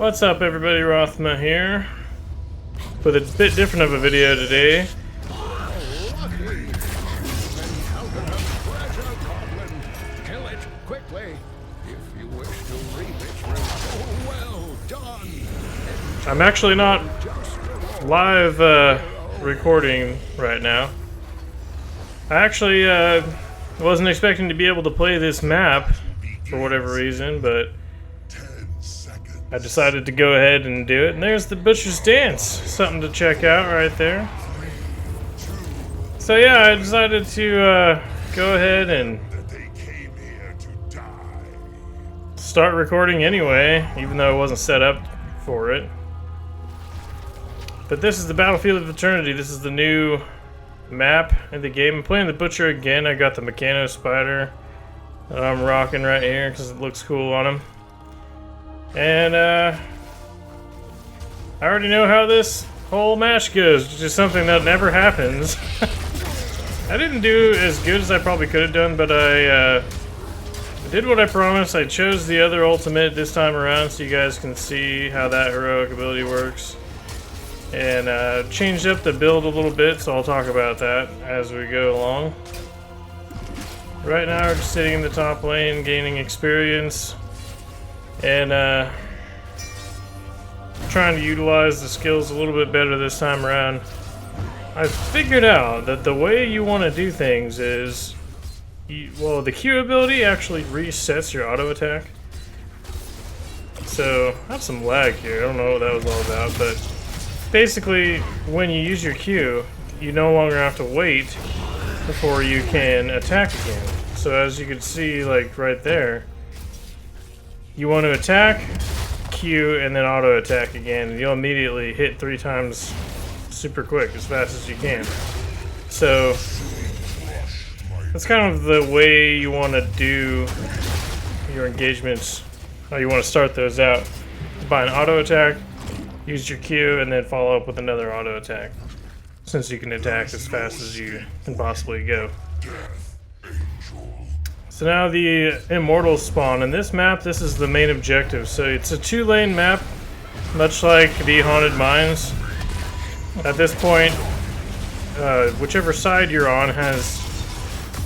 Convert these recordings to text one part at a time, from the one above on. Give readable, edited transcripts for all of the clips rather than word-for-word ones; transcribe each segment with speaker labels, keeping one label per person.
Speaker 1: What's up everybody, Rothma here, with a bit different of a video today.
Speaker 2: Kill it quickly if you wish to reap its reward. Well done.
Speaker 1: I'm actually not live recording right now. I actually wasn't expecting to be able to play this map for whatever reason, but I decided to go ahead and do it. And there's the Butcher's Dance, something to check out right there. So yeah, I decided to go ahead and start recording anyway, even though I wasn't set up for it. But this is the Battlefield of Eternity. This is the new map in the game. I'm playing the Butcher again. I got the Mechano Spider that I'm rocking right here because it looks cool on him. And I already know how this whole match goes, which is something that never happens. I didn't do as good as I probably could have done, but I did what I promised. I chose the other ultimate this time around so you guys can see how that heroic ability works. And changed up the build a little bit, so I'll talk about that as we go along. Right now we're just sitting in the top lane, gaining experience. And trying to utilize the skills a little bit better this time around. I've figured out that the way you want to do things is, well, the Q ability actually resets your auto attack. So I have some lag here. I don't know what that was all about, but basically, when you use your Q, you no longer have to wait before you can attack again. So as you can see, like right there, you want to attack, Q, and then auto attack again, and you'll immediately hit 3 times super quick, as fast as you can. So that's kind of the way you want to do your engagements, how you want to start those out. By an auto attack, use your Q, and then follow up with another auto attack, since you can attack as fast as you can possibly go. So now the Immortal Spawn. In this map, this is the main objective. So it's a 2-lane map, much like the Haunted Mines. At this point, whichever side you're on has,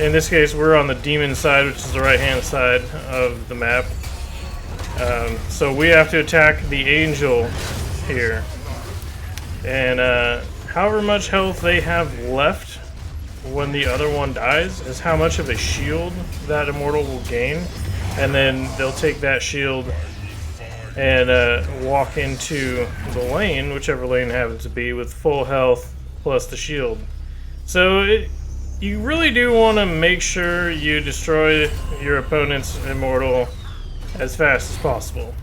Speaker 1: in this case, we're on the demon side, which is the right-hand side of the map. So we have to attack the angel here. And however much health they have left when the other one dies is how much of a shield that immortal will gain, and then they'll take that shield and walk into the lane, whichever lane it happens to be, with full health plus the shield. So you really do want to make sure you destroy your opponent's immortal as fast as possible.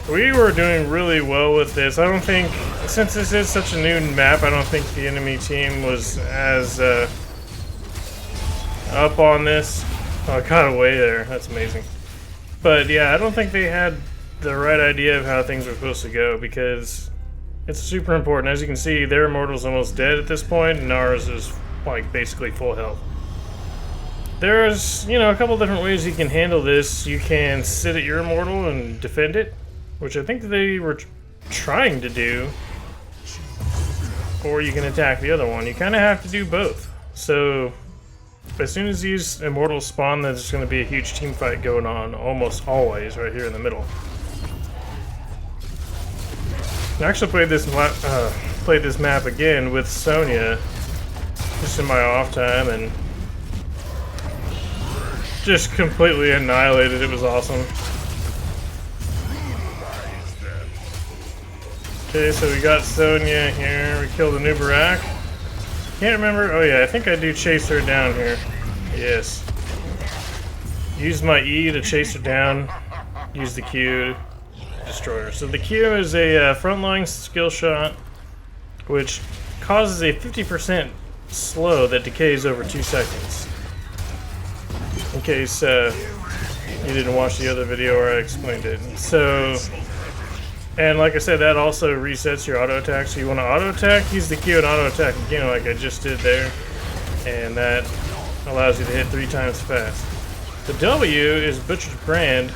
Speaker 1: We were doing really well with this. I don't think, since this is such a new map, I don't think the enemy team was as up on this. Oh, I got away there. That's amazing. But yeah, I don't think they had the right idea of how things were supposed to go, because it's super important. As you can see, their immortal's almost dead at this point, and ours is like basically full health. There's, a couple different ways you can handle this. You can sit at your immortal and defend it, which I think they were trying to do, or you can attack the other one. You kind of have to do both. So as soon as these Immortals spawn, there's going to be a huge team fight going on, almost always, right here in the middle. I actually played this map again with Sonya, just in my off time, and just completely annihilated. It was awesome. Okay, so we got Sonya here. We killed a new Barak. Can't remember. Oh yeah, I think I do chase her down here. Yes. Use my E to chase her down. Use the Q to destroy her. So the Q is a frontline skill shot, which causes a 50% slow that decays over 2 seconds. In case you didn't watch the other video where I explained it. So, and like I said, that also resets your auto attack. So you want to auto attack, use the Q and auto attack again like I just did there. And that allows you to hit 3 times fast. The W is Butcher's Brand,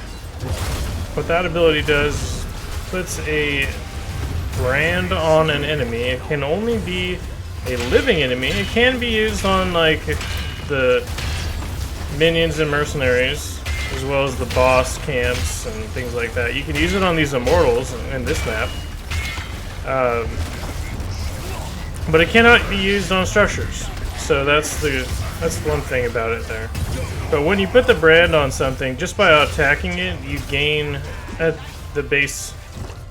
Speaker 1: what that ability does, puts a brand on an enemy. It can only be a living enemy. It can be used on like the minions and mercenaries, as well as the boss camps and things like that. You can use it on these Immortals in this map. But it cannot be used on structures. So that's one thing about it there. But when you put the brand on something, just by attacking it, you gain at the base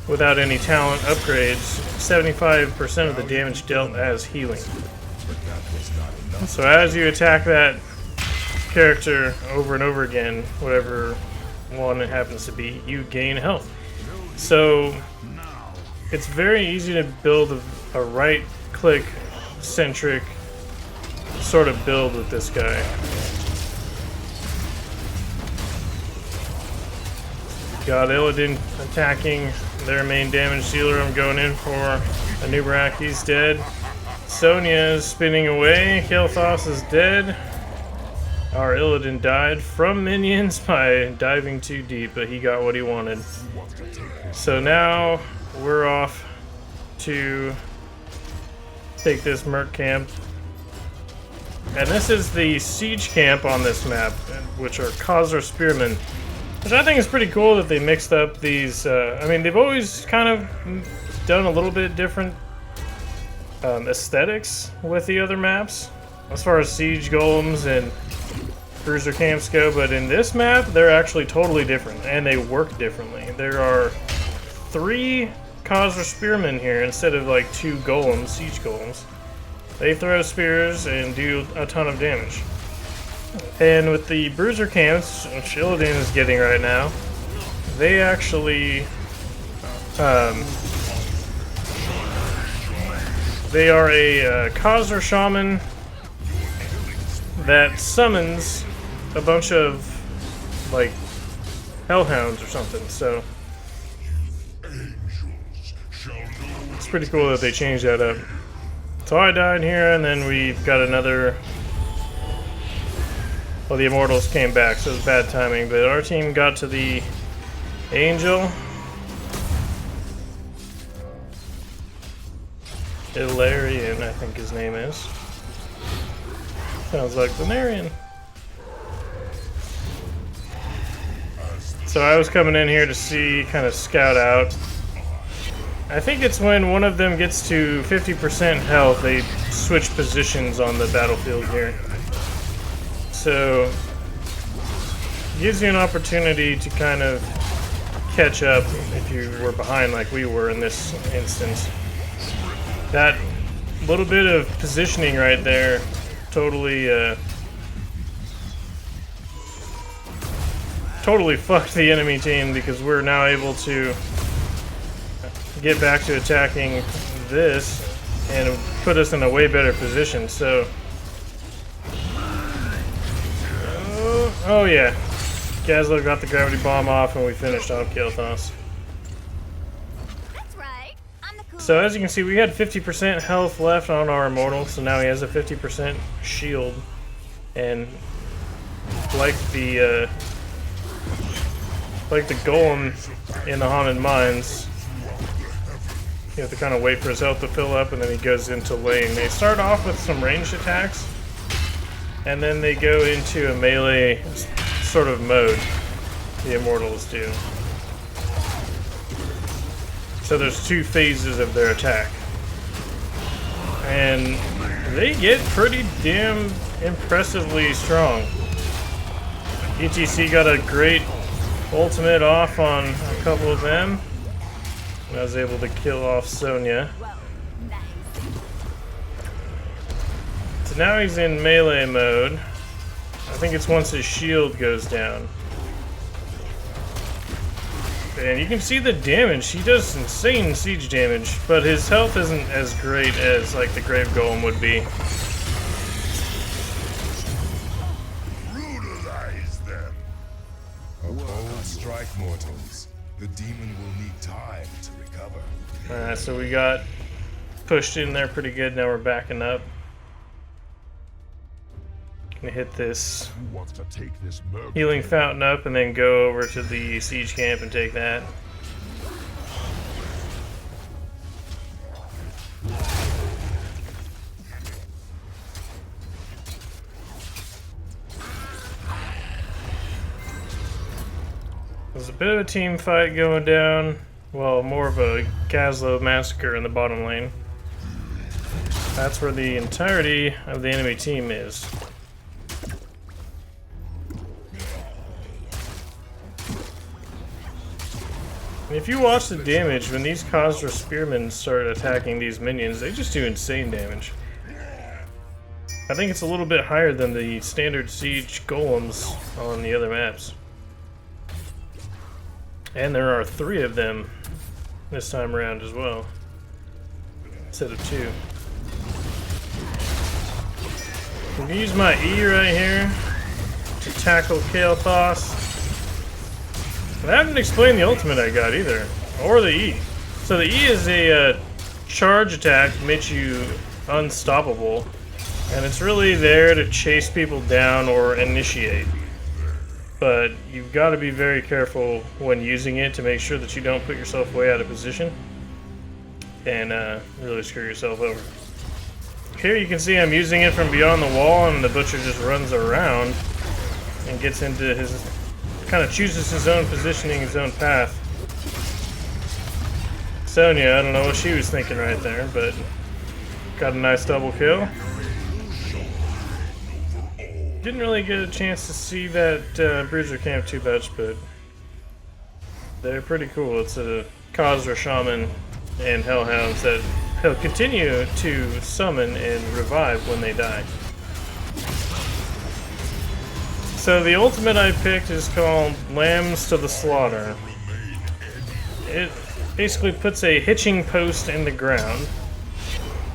Speaker 1: without any talent upgrades 75% of the damage dealt as healing. So as you attack that character over and over again, whatever one it happens to be, you gain health. So it's very easy to build a right-click centric sort of build with this guy. Got Illidan attacking their main damage dealer. I'm going in for a Nubarak. He's dead. Sonya is spinning away. Kael'thas is dead. Our Illidan died from minions by diving too deep, but he got what he wanted. So now we're off to take this Merc camp. And this is the siege camp on this map, which are Khazar Spearmen. Which I think is pretty cool that they mixed up these. I mean, they've always kind of done a little bit different aesthetics with the other maps, as far as siege golems and cruiser camps go. But in this map, they're actually totally different, and they work differently. There are 3 Khazar Spearmen here instead of like 2 golems, siege golems. They throw spears and do a ton of damage. And with the bruiser camps, which Illidan is getting right now, they actually they are a Khazar shaman that summons a bunch of like hellhounds or something. So it's pretty cool that they changed that up. So I died here, and then we've got another. Well, the Immortals came back, so it was bad timing, but our team got to the Angel. Linarian, I think his name is. Sounds like Linarian. So I was coming in here to see, kind of scout out. I think it's when one of them gets to 50% health, they switch positions on the battlefield here. So, it gives you an opportunity to kind of catch up if you were behind like we were in this instance. That little bit of positioning right there totally fucked the enemy team, because we're now able to get back to attacking this and put us in a way better position. So oh yeah, Gazlo got the gravity bomb off, and we finished off Kael'thas.
Speaker 3: That's right. I'm the cool.
Speaker 1: So as you can see, we had 50% health left on our Immortal, so now he has a 50% shield. And like the golem in the Haunted Mines, you have to kind of wait for his health to fill up, and then he goes into lane. They start off with some ranged attacks, and then they go into a melee sort of mode, the Immortals do. So there's 2 phases of their attack. And they get pretty damn impressively strong. ETC got a great ultimate off on a couple of them. I was able to kill off Sonya. So now he's in melee mode. I think it's once his shield goes down. And you can see the damage. He does insane siege damage, but his health isn't as great as like the Grave Golem would be.
Speaker 4: Brutalize them. Oppose strike mortals. The demon will need time to recover.
Speaker 1: Alright, so we got pushed in there pretty good. Now we're backing up. Gonna hit this
Speaker 4: Who wants to take this Merc?
Speaker 1: healing fountain up and then go over to the siege camp and take that. There's a bit of a team fight going down. Well, more of a Gazlo massacre in the bottom lane. That's where the entirety of the enemy team is. And if you watch the damage, when these Khazra spearmen start attacking these minions, they just do insane damage. I think it's a little bit higher than the standard siege golems on the other maps. And there are 3 of them this time around as well, instead of 2. I'm gonna use my E right here to tackle Kael'thas. I haven't explained the ultimate I got either, or the E. So the E is a charge attack that makes you unstoppable, and it's really there to chase people down or initiate. But you've got to be very careful when using it to make sure that you don't put yourself way out of position and really screw yourself over. Here you can see I'm using it from beyond the wall, and the butcher just runs around and gets into his, kind of chooses his own positioning, his own path. Sonya, I don't know what she was thinking right there, but got a nice double kill. Didn't really get a chance to see that bruiser camp too much, but they're pretty cool. It's a Khazra shaman and hellhounds that he'll continue to summon and revive when they die. So the ultimate I picked is called Lambs to the Slaughter. It basically puts a hitching post in the ground,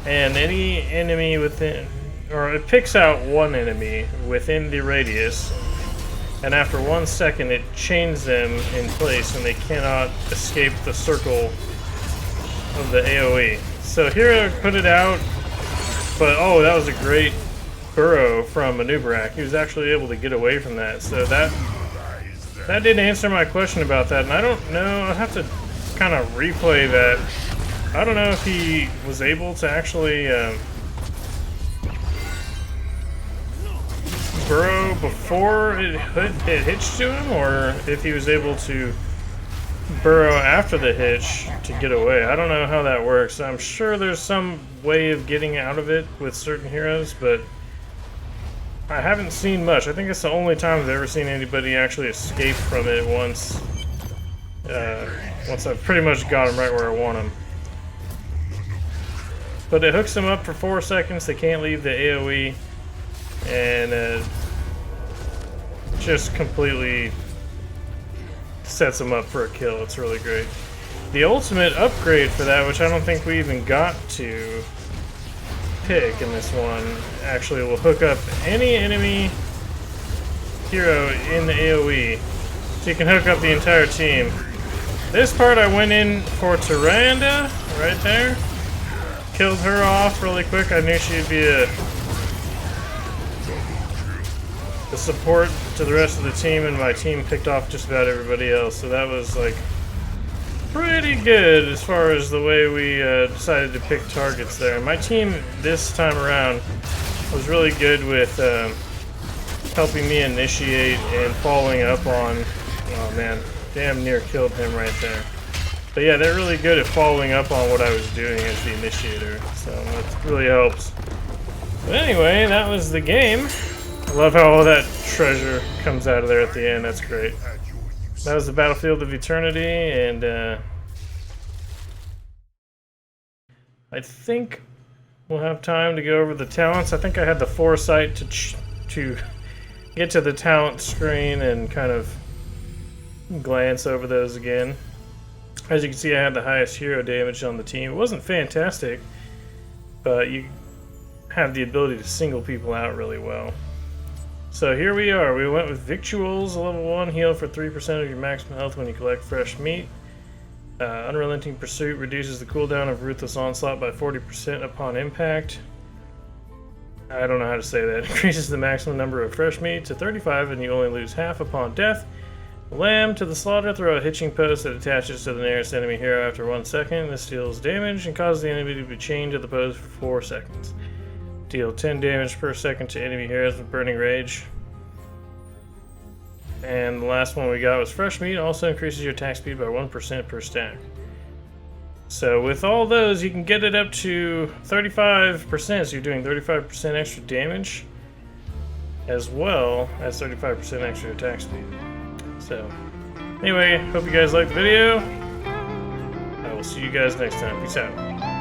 Speaker 1: and any enemy within, or it picks out one enemy within the radius, and after 1 second it chains them in place and they cannot escape the circle of the AoE. So here I put it out, but oh, that was a great burrow from Anubarak. He was actually able to get away from that, so that didn't answer my question about that, and I don't know, I'll have to kind of replay that. I don't know if he was able to actually burrow before it hitched to him, or if he was able to burrow after the hitch to get away. I don't know how that works. I'm sure there's some way of getting out of it with certain heroes, but I haven't seen much. I think it's the only time I've ever seen anybody actually escape from it once I've pretty much got him right where I want him. But it hooks them up for 4 seconds. They can't leave the AoE, and just completely sets them up for a kill. It's really great. The ultimate upgrade for that, which I don't think we even got to pick in this one, actually will hook up any enemy hero in the AoE, so you can hook up the entire team. This part I went in for Tyrande, right there. Killed her off really quick. I knew she'd be a support to the rest of the team, and my team picked off just about everybody else, so that was like pretty good as far as the way we decided to pick targets there. My team this time around was really good with helping me initiate and following up on, oh man, damn near killed him right there. But yeah, they're really good at following up on what I was doing as the initiator, so that really helps. But anyway, that was the game. I love how all that treasure comes out of there at the end. That's great. That was the Battlefield of Eternity, and I think we'll have time to go over the talents. I think I had the foresight to get to the talent screen and kind of glance over those again. As you can see, I had the highest hero damage on the team. It wasn't fantastic, but you have the ability to single people out really well. So here we are. We went with Victuals, level 1, heal for 3% of your maximum health when you collect fresh meat. Unrelenting Pursuit reduces the cooldown of Ruthless Onslaught by 40% upon impact. I don't know how to say that. Increases the maximum number of fresh meat to 35 and you only lose half upon death. Lamb to the slaughter, throw a hitching post that attaches to the nearest enemy hero after 1 second. This deals damage and causes the enemy to be chained to the post for 4 seconds. Deal 10 damage per second to enemy heroes with Burning Rage. And the last one we got was Fresh Meat. Also increases your attack speed by 1% per stack. So with all those, you can get it up to 35%. So you're doing 35% extra damage, as well as 35% extra attack speed. So, anyway, hope you guys liked the video. I will see you guys next time. Peace out.